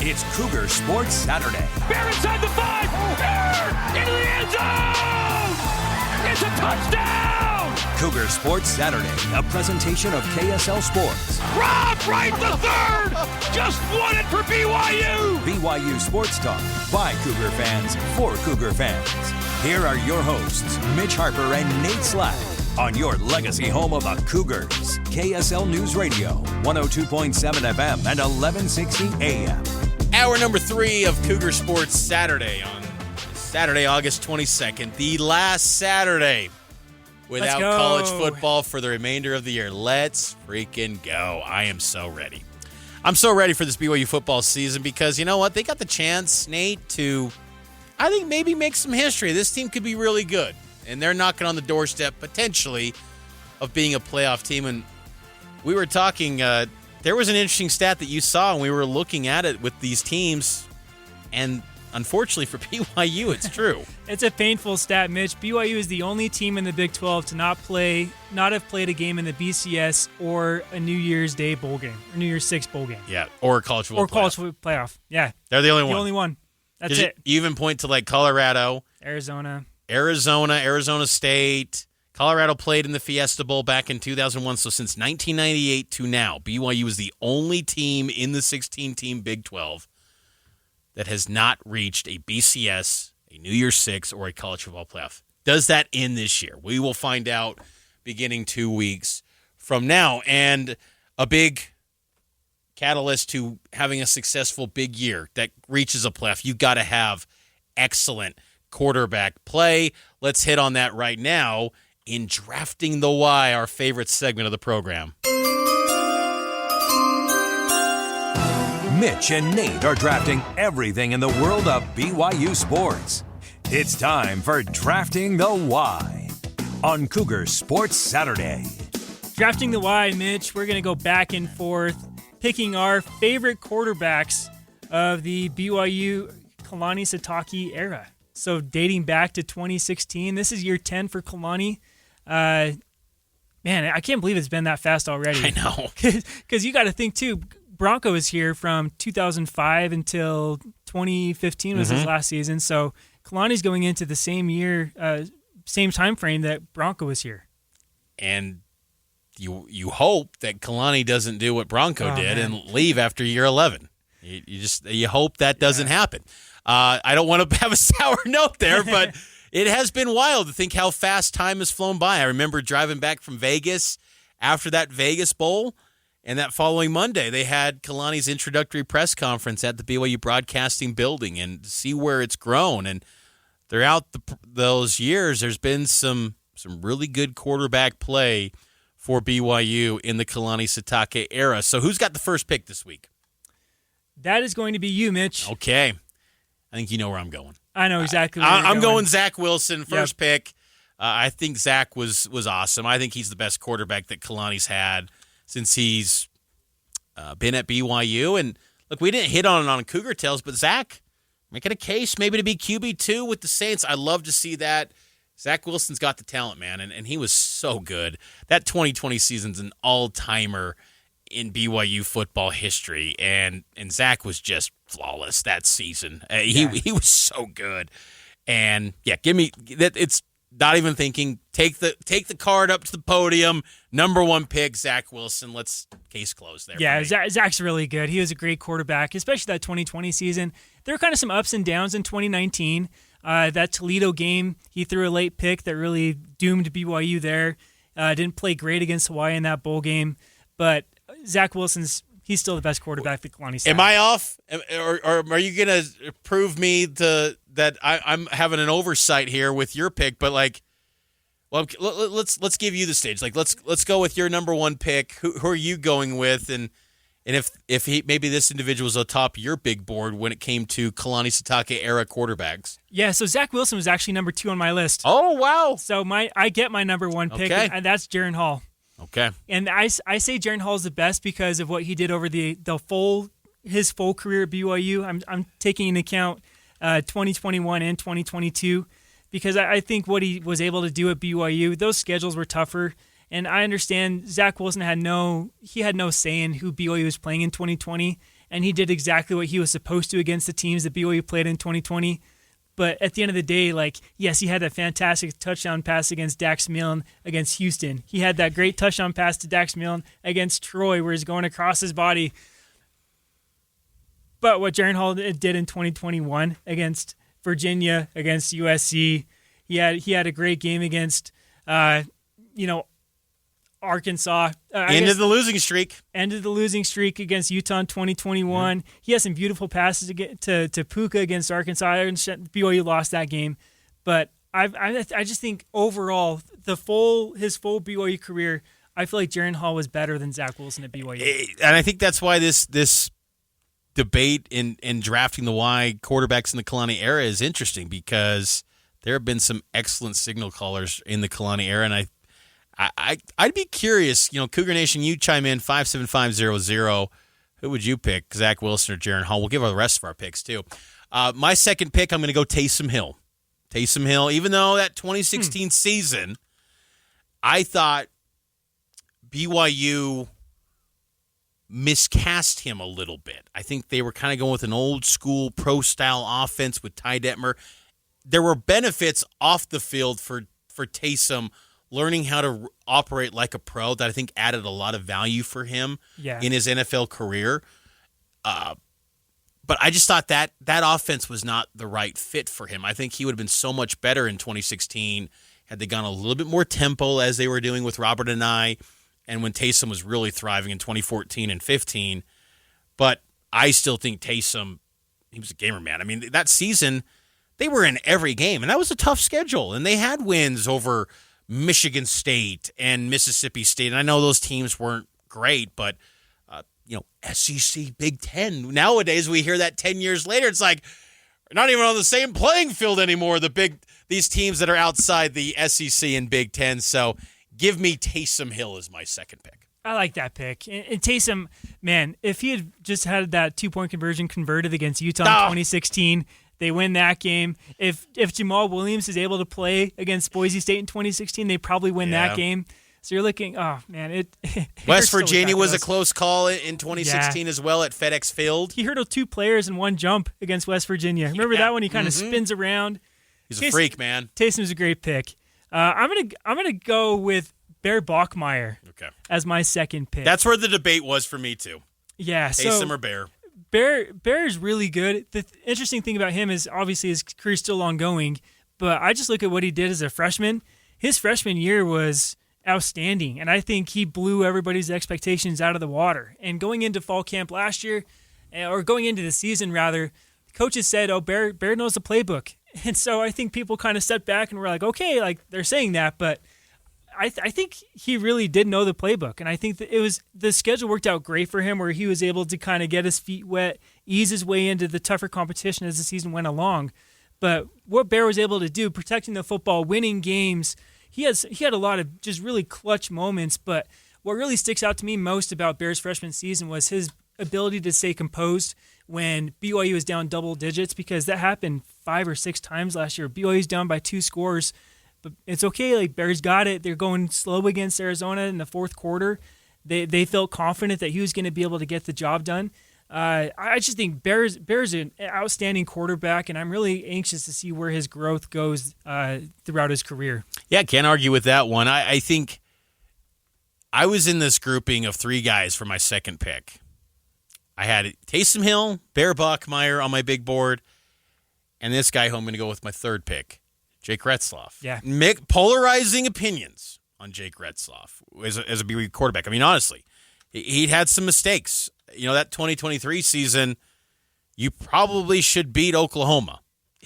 It's Cougar Sports Saturday. Bear inside the 5. Bear into the end zone. It's a touchdown. Cougar Sports Saturday, a presentation of KSL Sports. Rob right to third. Just won it for BYU. BYU Sports Talk by Cougar fans for Cougar fans. Here are your hosts, Mitch Harper and Nate Slack, on your legacy home of the Cougars. KSL News Radio, 102.7 FM and 1160 AM. Hour number 3 of Cougar Sports Saturday on Saturday, August 22nd, the last Saturday without college football for the remainder of the year. Let's freaking go. I am so ready. I'm so ready for this BYU football season because you know what? They got the chance, Nate, to, I think, maybe make some history. This team could be really good, and they're knocking on the doorstep, potentially, of being a playoff team. And we were talking, there was an interesting stat that you saw, and we were looking at it with these teams, and unfortunately for BYU, it's true. It's a painful stat, Mitch. BYU is the only team in the Big 12 to not have played a game in the BCS or a New Year's Day bowl game, or New Year's Six bowl game. Yeah, or a college football playoff. College football playoff, yeah. They're the only one. The only one. That's it. You even point to, like, Colorado. Arizona State. Colorado played in the Fiesta Bowl back in 2001, so since 1998 to now, BYU is the only team in the 16-team Big 12 that has not reached a BCS, a New Year's Six, or a college football playoff. Does that end this year? We will find out beginning 2 weeks from now. And a big catalyst to having a successful big year that reaches a playoff, you got to have excellent quarterback play. Let's hit on that right now in Drafting the Why, our favorite segment of the program. Mitch and Nate are drafting everything in the world of BYU sports. It's time for Drafting the Why on Cougar Sports Saturday. Drafting the Why, Mitch. We're going to go back and forth, picking our favorite quarterbacks of the BYU Kalani Sitake era. So dating back to 2016, this is year 10 for Kalani. Man, I can't believe it's been that fast already. I know. Because you got to think, too, Bronco was here from 2005 until 2015 was his last season. So Kalani's going into the same year, same time frame that Bronco was here. And you hope that Kalani doesn't do what Bronco did and leave after year 11. You hope that doesn't happen. I don't want to have a sour note there, but it has been wild to think how fast time has flown by. I remember driving back from Vegas after that Vegas Bowl, and that following Monday, they had Kalani's introductory press conference at the BYU Broadcasting Building, and see where it's grown. And throughout those years, there's been some really good quarterback play for BYU in the Kalani Sitake era. So who's got the first pick this week? That is going to be you, Mitch. Okay. I think you know where I'm going. I know exactly where I'm going Zach Wilson, first pick. I think Zach was awesome. I think he's the best quarterback that Kalani's had since he's been at BYU. And, look, we didn't hit on it on Cougar Tales, but Zach, making a case maybe to be QB2 with the Saints. I love to see that. Zach Wilson's got the talent, man, and he was so good. That 2020 season's an all-timer in BYU football history, and Zach was just flawless that season. He was so good. And, yeah, give me that. It's not even thinking. Take the card up to the podium. Number 1 pick, Zach Wilson. Let's case close there. Yeah, Zach's really good. He was a great quarterback, especially that 2020 season. There were kind of some ups and downs in 2019. That Toledo game, he threw a late pick that really doomed BYU there. Didn't play great against Hawaii in that bowl game. But Zach he's still the best quarterback that Kalani's had. Am I off? Or are you going to prove me that I'm having an oversight here with your pick? But, like, well, let's give you the stage. Like, let's go with your number 1 pick. Who are you going with? And if he maybe this individual was atop your big board when it came to Kalani Sitake era quarterbacks. Yeah, so Zach Wilson was actually number 2 on my list. Oh, wow. So I get my number 1 pick, and that's Jaren Hall. Okay. And I say Jaren Hall is the best because of what he did over his full career at BYU. I'm taking into account 2021 and 2022 because I think what he was able to do at BYU, those schedules were tougher. And I understand Zach Wilson had no say in who BYU was playing in 2020. and he did exactly what he was supposed to against the teams that BYU played in 2020. But at the end of the day, like, yes, he had that fantastic touchdown pass against Dax Milne against Houston. He had that great touchdown pass to Dax Milne against Troy where he's going across his body. But what Jaren Hall did in 2021 against Virginia, against USC, he had a great game against, Arkansas. Ended the losing streak. Ended the losing streak against Utah in 2021. Yeah. He has some beautiful passes to Puka against Arkansas. BYU lost that game. But I just think overall, his full BYU career, I feel like Jaren Hall was better than Zach Wilson at BYU. And I think that's why this debate in drafting the Y quarterbacks in the Kalani era is interesting, because there have been some excellent signal callers in the Kalani era, and I'd be curious. Cougar Nation, you chime in 57500. Who would you pick, Zach Wilson or Jaren Hall? We'll give the rest of our picks too. My second pick, I'm going to go Taysom Hill. Taysom Hill, even though that 2016 season, I thought BYU miscast him a little bit. I think they were kind of going with an old school pro style offense with Ty Detmer. There were benefits off the field for Taysom learning how to operate like a pro that I think added a lot of value for him in his NFL career. But I just thought that offense was not the right fit for him. I think he would have been so much better in 2016 had they gone a little bit more tempo as they were doing with Robert and I, and when Taysom was really thriving in 2014 and 15. But I still think Taysom, he was a gamer, man. I mean, that season, they were in every game, and that was a tough schedule. And they had wins over Michigan State and Mississippi State. And I know those teams weren't great, but, SEC, Big Ten. Nowadays, we hear that 10 years later. It's like, we're not even on the same playing field anymore, these teams that are outside the SEC and Big Ten. So give me Taysom Hill as my second pick. I like that pick. And Taysom, man, if he had just had that 2-point conversion converted against Utah in 2016, they win that game. If Jamal Williams is able to play against Boise State in 2016, they probably win that game. So you're looking, West Virginia was a close call in 2016 as well at FedEx Field. He hurdled 2 players in one jump against West Virginia. Remember that one? He kind of spins around. He's a freak, man. Taysom's a great pick. I'm gonna go with Bear Bachmeier as my second pick. That's where the debate was for me too. Yeah, Taysom or Bear. Bear is really good. The interesting thing about him is obviously his career's still ongoing, but I just look at what he did as a freshman. His freshman year was outstanding, and I think he blew everybody's expectations out of the water. And going into fall camp last year, or going into the season rather, coaches said, Bear knows the playbook. And so I think people kind of stepped back and were like, okay, like they're saying that, but I think he really did know the playbook. And I think that the schedule worked out great for him, where he was able to kind of get his feet wet, ease his way into the tougher competition as the season went along. But what Bear was able to do, protecting the football, winning games, he had a lot of just really clutch moments. But what really sticks out to me most about Bear's freshman season was his ability to stay composed when BYU was down double digits, because that happened 5 or 6 times last year. BYU's down by 2 scores, but it's okay. Like, Bears got it. They're going slow against Arizona in the fourth quarter. They felt confident that he was going to be able to get the job done. I just think Bear's an outstanding quarterback, and I'm really anxious to see where his growth goes throughout his career. Yeah, can't argue with that one. I think I was in this grouping of 3 guys for my second pick. I had Taysom Hill, Bear Bachmeier on my big board, and this guy who I'm going to go with my third pick, Jake Retzloff. Yeah. Polarizing opinions on Jake Retzloff as a BYU quarterback. I mean, honestly, he had some mistakes. That 2023 season, you probably should beat Oklahoma.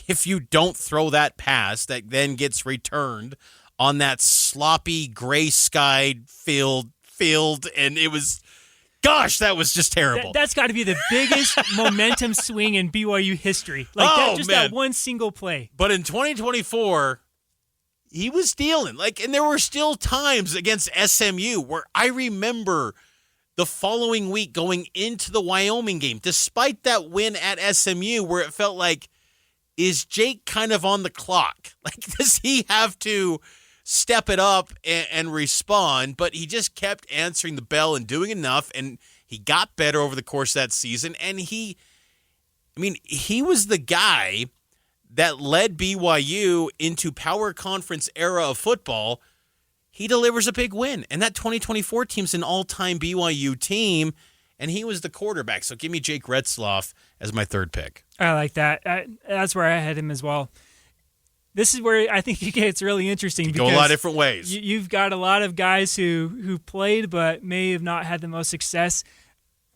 If you don't throw that pass that then gets returned on that sloppy, gray-skied field, and it was... Gosh, that was just terrible. That's got to be the biggest momentum swing in BYU history. That one single play. But in 2024, he was dealing. And there were still times against SMU where I remember the following week going into the Wyoming game, despite that win at SMU, where it felt like, is Jake kind of on the clock? Does he have to step it up and respond? But he just kept answering the bell and doing enough, and He got better over the course of that season, and he was the guy that led BYU into power conference era of football. He delivers a big win, and that 2024 team's an all-time BYU team, and he was the quarterback. So give me Jake Retzloff as my third pick. I like that. That's where I had him as well. This is where I think it gets really interesting. Go a lot of different ways. You've got a lot of guys who played but may have not had the most success.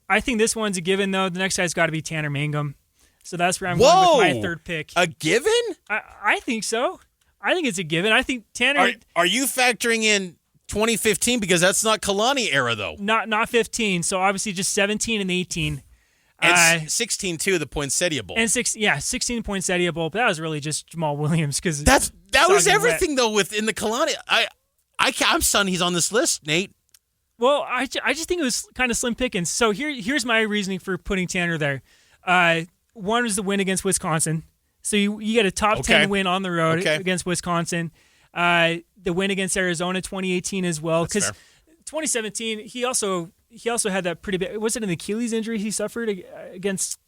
I think this one's a given, though. The next guy's got to be Tanner Mangum. So that's where I'm going with my third pick. A given? I think so. I think it's a given. I think Tanner... Are you factoring in 2015? Because that's not Kalani era, though. Not 15, so obviously just 17 and 18. And 16 too, the Poinsettia Bowl. And 16 Poinsettia Bowl. But that was really just Jamal Williams because that was everything though within the Kalani. I'm stunned he's on this list, Nate. Well, I just think it was kind of slim pickings. So here's my reasoning for putting Tanner there. One was the win against Wisconsin. So you get a top 10 win on the road against Wisconsin. The win against Arizona 2018 as well. Because 2017 he also had that pretty big. Was it an Achilles injury he suffered against?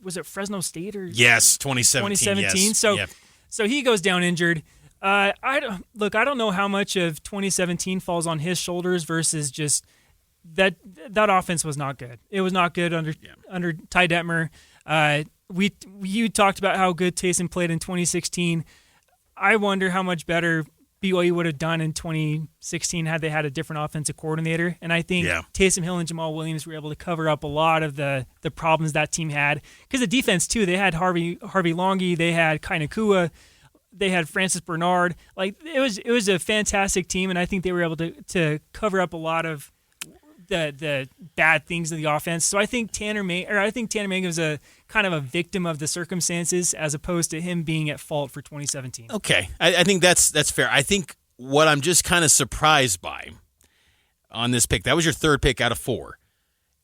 Was it Fresno State or? Yes, 2017. Yes. So he goes down injured. I don't know how much of 2017 falls on his shoulders versus just that offense was not good. It was not good under Ty Detmer. You talked about how good Taysom played in 2016. I wonder how much better BYU would have done in 2016 had they had a different offensive coordinator. And I think Taysom Hill and Jamal Williams were able to cover up a lot of the problems that team had. Because the defense, too, they had Harvey Longy, they had Kai Nakua, they had Francis Bernard. Like it was a fantastic team, and I think they were able to cover up a lot of the bad things in the offense. So I think Tanner Mangum is a kind of a victim of the circumstances as opposed to him being at fault for 2017. Okay. I think that's fair. I think what I'm just kind of surprised by on this pick, that was your third pick out of 4,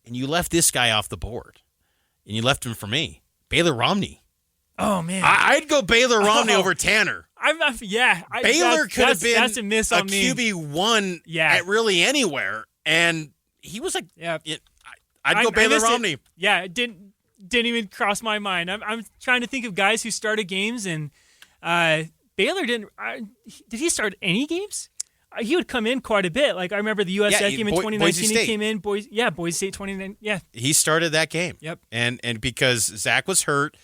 and you left this guy off the board, and you left him for me, Baylor Romney. Oh, man. I'd go Baylor Romney over Tanner. Baylor could have been that's a miss on me. QB1 at really anywhere, and he was like, I'd go Baylor Romney. It didn't even cross my mind. I'm trying to think of guys who started games, and Baylor didn't. Did he start any games? He would come in quite a bit. Like I remember the USF game in 2019. He came in. Boise State 29. Yeah, he started that game. Yep. And because Zach was hurt,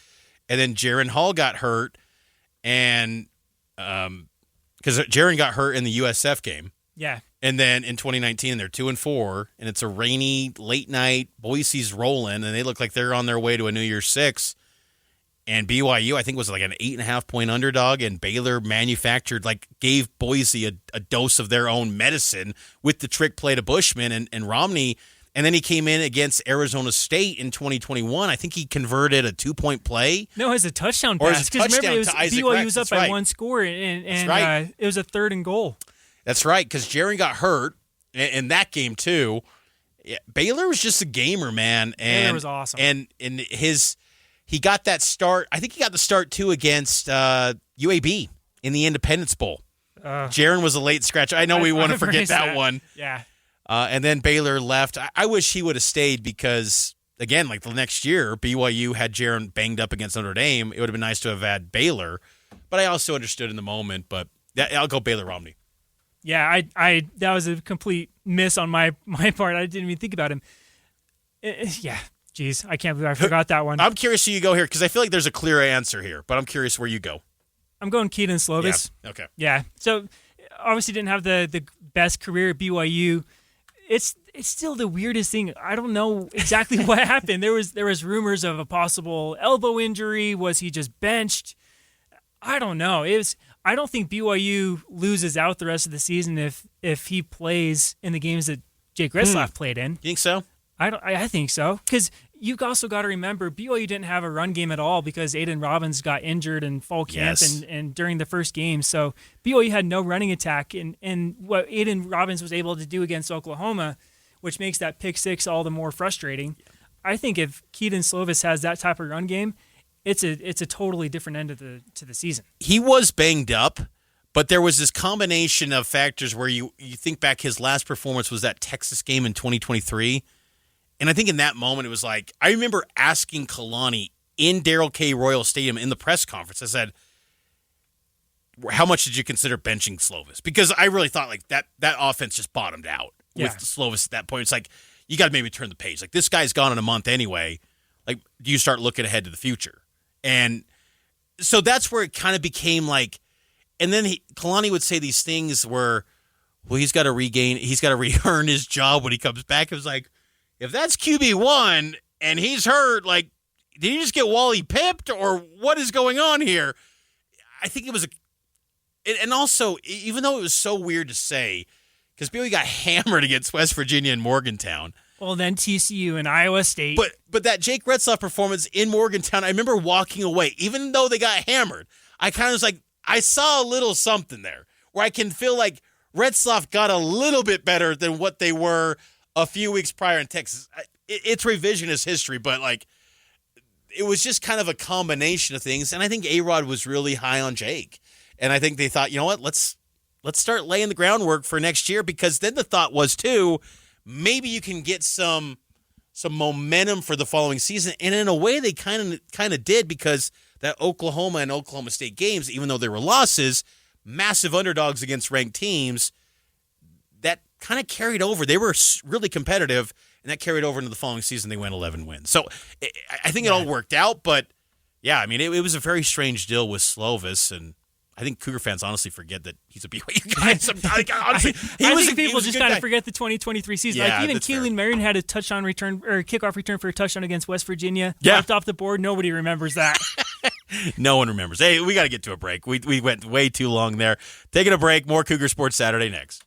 and then Jaron Hall got hurt, and because Jaron got hurt in the USF game. Yeah. And then in 2019, they're 2-4, and it's a rainy late night. Boise's rolling, and they look like they're on their way to a New Year's 6. And BYU, I think, was like an 8.5-point underdog, and Baylor gave Boise a dose of their own medicine with the trick play to Bushman and Romney. And then he came in against Arizona State in 2021. I think he converted a 2-point play. No, it was a touchdown pass. Because remember, BYU was up by one score, and it was a 3rd and goal. That's right, because Jaron got hurt in that game too. Yeah, Baylor was just a gamer, man. And Baylor was awesome. And he got that start. I think he got the start too against UAB in the Independence Bowl. Jaron was a late scratch. I know we want to forget that one. Yeah. And then Baylor left. I wish he would have stayed because, again, like the next year, BYU had Jaron banged up against Notre Dame. It would have been nice to have had Baylor. But I also understood in the moment. But I'll go Baylor Romney. Yeah, that was a complete miss on my part. I didn't even think about him. Geez, I can't believe I forgot that one. I'm curious who you go here because I feel like there's a clear answer here, but I'm curious where you go. I'm going Keaton Slovis. Yeah. Okay. Yeah. So obviously didn't have the best career at BYU. It's still the weirdest thing. I don't know exactly what happened. There was rumors of a possible elbow injury. Was he just benched? I don't know. I don't think BYU loses out the rest of the season if he plays in the games that Jake Retzloff played in. You think so? I think so. Because you've also got to remember, BYU didn't have a run game at all because Aiden Robbins got injured in fall camp and during the first game. So BYU had no running attack. And what Aiden Robbins was able to do against Oklahoma, which makes that pick 6 all the more frustrating. I think if Keaton Slovis has that type of run game, it's a totally different end to the season. He was banged up, but there was this combination of factors where you think back his last performance was that Texas game in 2023, And I think in that moment, it was like, I remember asking Kalani in Darrell K. Royal Stadium in the press conference, I said, how much did you consider benching Slovis? Because I really thought like that offense just bottomed out with Slovis at that point. It's like, you got to maybe turn the page. Like, this guy's gone in a month anyway. Like, do you start looking ahead to the future? And so that's where it kind of became like, and then Kalani would say these things where, well, he's got to re-earn his job when he comes back. It was like, if that's QB1 and he's hurt, like, did he just get Wally pipped or what is going on here? I think it was and also, even though it was so weird to say, because BYU got hammered against West Virginia and Morgantown. Well, then TCU and Iowa State. But that Jake Retzlaff performance in Morgantown, I remember walking away, even though they got hammered. I kind of was like, I saw a little something there where I can feel like Retzlaff got a little bit better than what they were a few weeks prior in Texas. It's revisionist history, but like, it was just kind of a combination of things. And I think A-Rod was really high on Jake. And I think they thought, you know what, let's start laying the groundwork for next year, because then the thought was too, maybe you can get some momentum for the following season. And in a way they kind of did, because that Oklahoma and Oklahoma State games, even though they were losses, massive underdogs against ranked teams, that kind of carried over. They were really competitive, and that carried over into the following season. They went 11 wins. So I think it all worked out. But, yeah, I mean, it was a very strange deal with Slovis, and I think Cougar fans honestly forget that he's a BYU guy. Honestly, I think people just kind of forget the 2023 season. Yeah, like even Keelan Marion had a touchdown return or a kickoff return for a touchdown against West Virginia. Yeah. Left off the board. Nobody remembers that. No one remembers. Hey, we got to get to a break. We went way too long there. Taking a break. More Cougar Sports Saturday next.